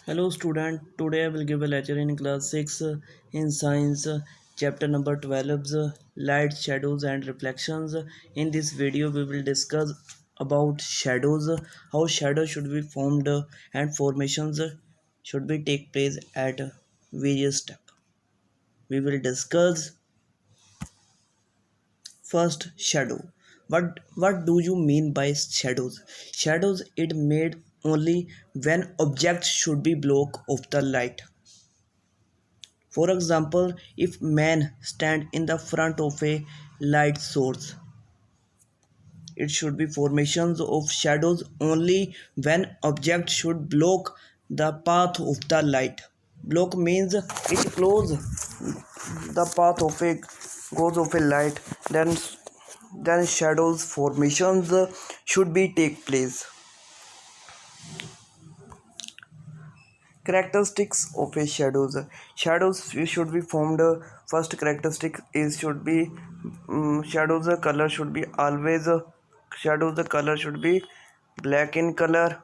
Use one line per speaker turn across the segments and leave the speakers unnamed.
Hello student, today I will give a lecture in class 6 in science chapter number 12 light, shadows and reflections. In this video we will discuss about shadows, how shadows should be formed and formations should be take place at various steps. We will discuss first shadow. What do you mean by shadows? Shadows it made only when objects should be block of the light. For example, if man stand in the front of a light source, it should be formations of shadows only when object should block the path of the light. Block means it close the path of a goes of a light. Then shadows formations should be take place. Characteristics of a shadows should be formed. First characteristic is should be shadows color should be always shadows the color should be black in color.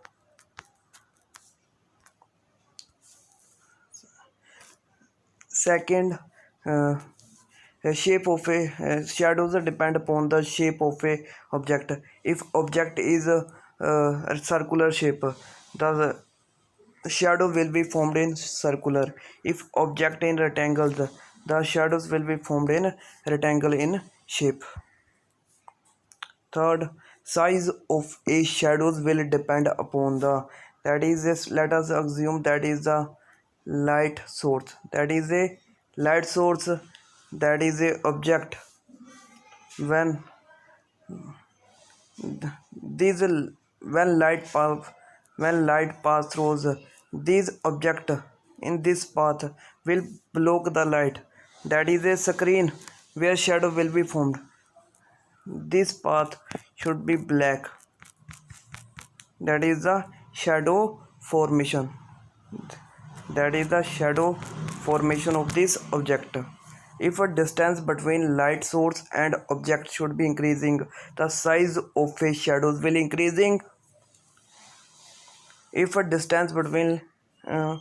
Second, a shape of a shadows depend upon the shape of a object. If object is a circular shape, the shadow will be formed in circular. If object in rectangles, the shadows will be formed in rectangle in shape. Third, size of a shadows will depend upon the, that is this, let us assume that is the light source, that is a light source, that is a object. When these when light pass through these object in this path will block the light, that is a screen where shadow will be formed. This path should be black, that is the shadow formation, that is the shadow formation of this object. If a distance between light source and object should be increasing, the size of a shadows will increasing. If a distance between uh,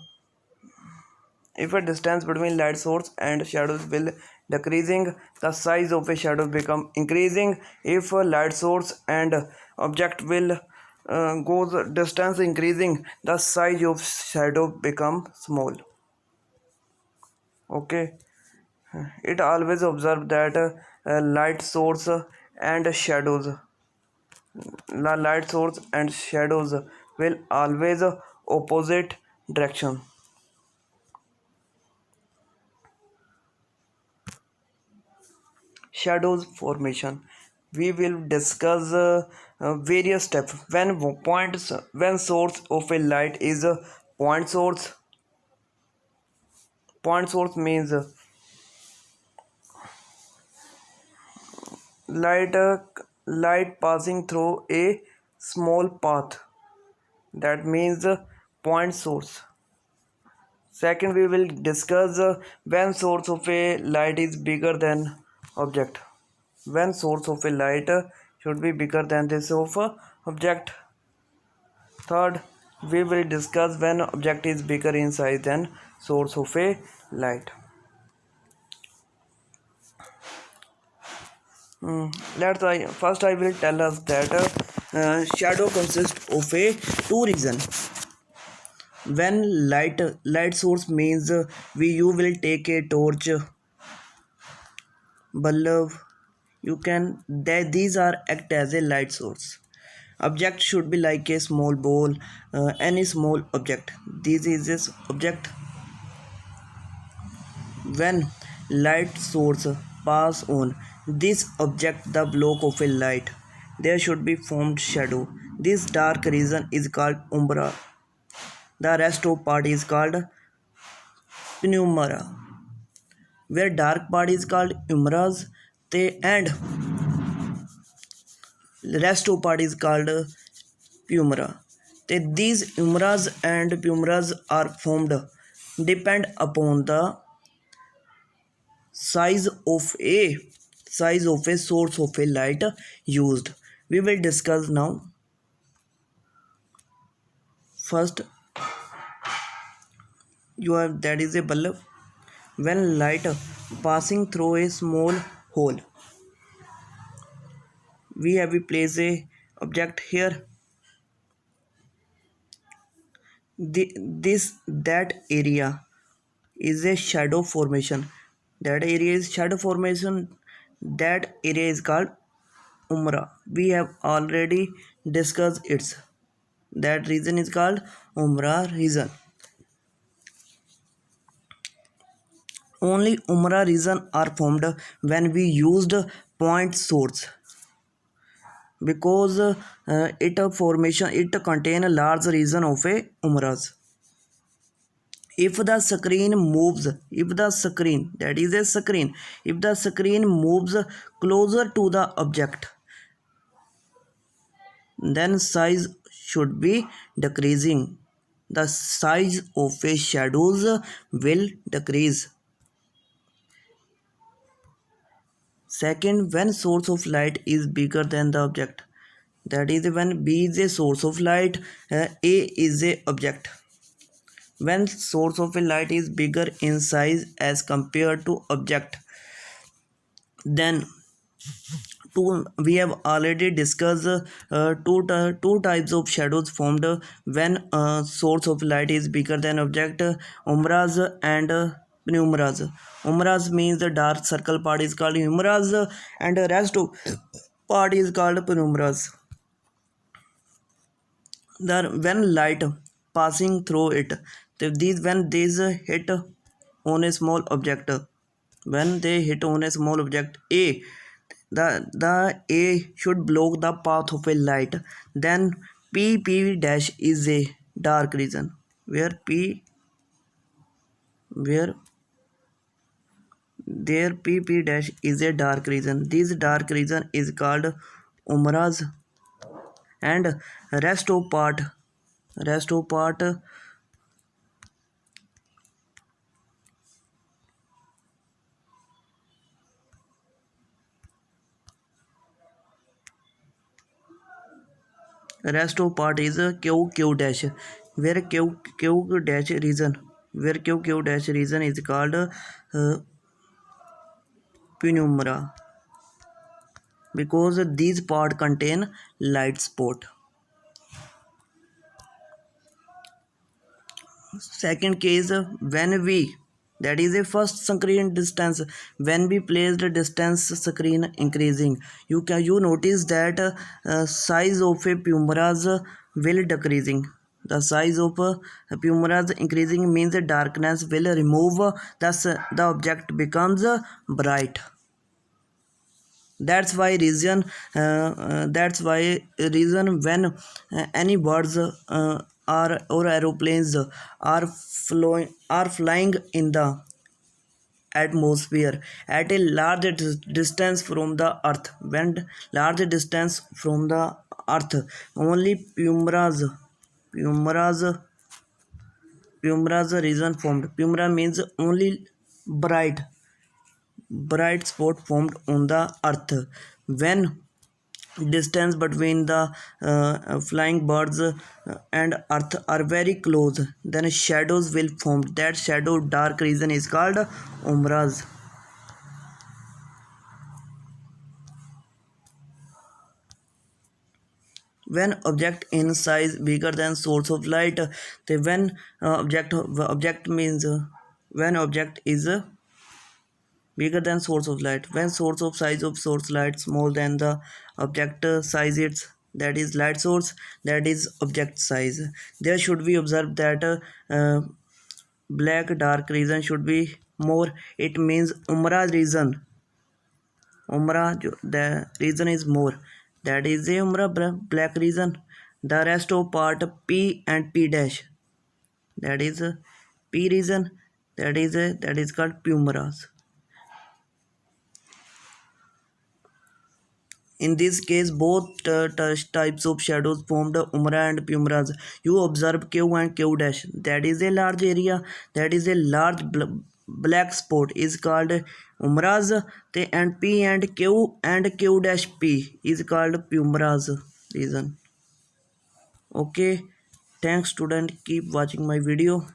if a distance between light source and shadows will decreasing, the size of a shadow become increasing. If a light source and object will goes distance increasing, the size of shadow become small. Okay, it always observe that light source and shadows, the light source and shadows will always opposite direction. Shadows formation, we will discuss various steps. When source of a light is a point source. Point source means light light passing through a small path, that means point source. Second, we will discuss when source of a light is bigger than object. When source of a light should be bigger than this of a object. Third, we will discuss when object is bigger in size than source of a light. First I will tell us that shadow consists of a two reason. When light source means we you will take a torch, bulb, you can that these are act as a light source. Object should be like a small ball, any small object. This is this object. When light source pass on this object the block of a light, there should be formed shadow. This dark region is called umbra. The rest of part is called penumbra. Where dark part is called umbras, they and rest of part is called penumbra. These umbras and penumbras are formed depend upon the size of a source of a light used. We will discuss now. First, You have, that is a bulb. When light passing through a small hole, we place a object here. That area is a shadow formation. That area is shadow formation. That area is called umra. We have already discussed its. That region is called umra region. Only umra region are formed when we used point source, because it a formation, it contain a large region of a umras. If the screen moves, if the screen, that is a screen, if the screen moves closer to the object, then size should be decreasing. The size of a shadows will decrease. Second, when source of light is bigger than the object, that is when B is a source of light, A is a object. When source of a light is bigger in size as compared to object, then we have already discussed two types of shadows formed when source of light is bigger than object, umras and penumbras. Umras means the dark circle part is called umras, and the rest of part is called penumbras. When light passing through it, when these hit on a small object, when they hit on a small object A, the A should block the path of a light. Then P dash is a dark region, where there P dash is a dark region. This dark region is called umras, and rest of part rest of part rest of part is Q dash, where Q dash region, is called penumbra, because these part contain light spot. Second case, when we, that is a first screen distance, when we place the distance screen increasing, you notice that size of a penumbras will decreasing. The size of penumbras increasing means the darkness will remove, thus the object becomes bright. That's why reason when any birds are or aeroplanes are flying in the atmosphere at a large distance from the earth, when large distance from the earth, only penumbras region formed. Penumbra means only bright spot formed on the earth when distance between the flying birds and earth are very close, then shadows will form. That shadow dark region is called umras. When object in size bigger than source of light, when object means when object is bigger than source of light, when source of size of source light small than the object size, its, that is light source, that is object size, there should be observed that black dark region should be more. It means the region is more, that is a black region. The rest of part P and P dash, that is a P region, that is called penumbras. In this case, both types of shadows formed umra and penumbras. You observe Q and Q dash. That is a large area. That is a large black spot is called umras. And P and Q dash P is called penumbras region. Okay. Thanks student. Keep watching my video.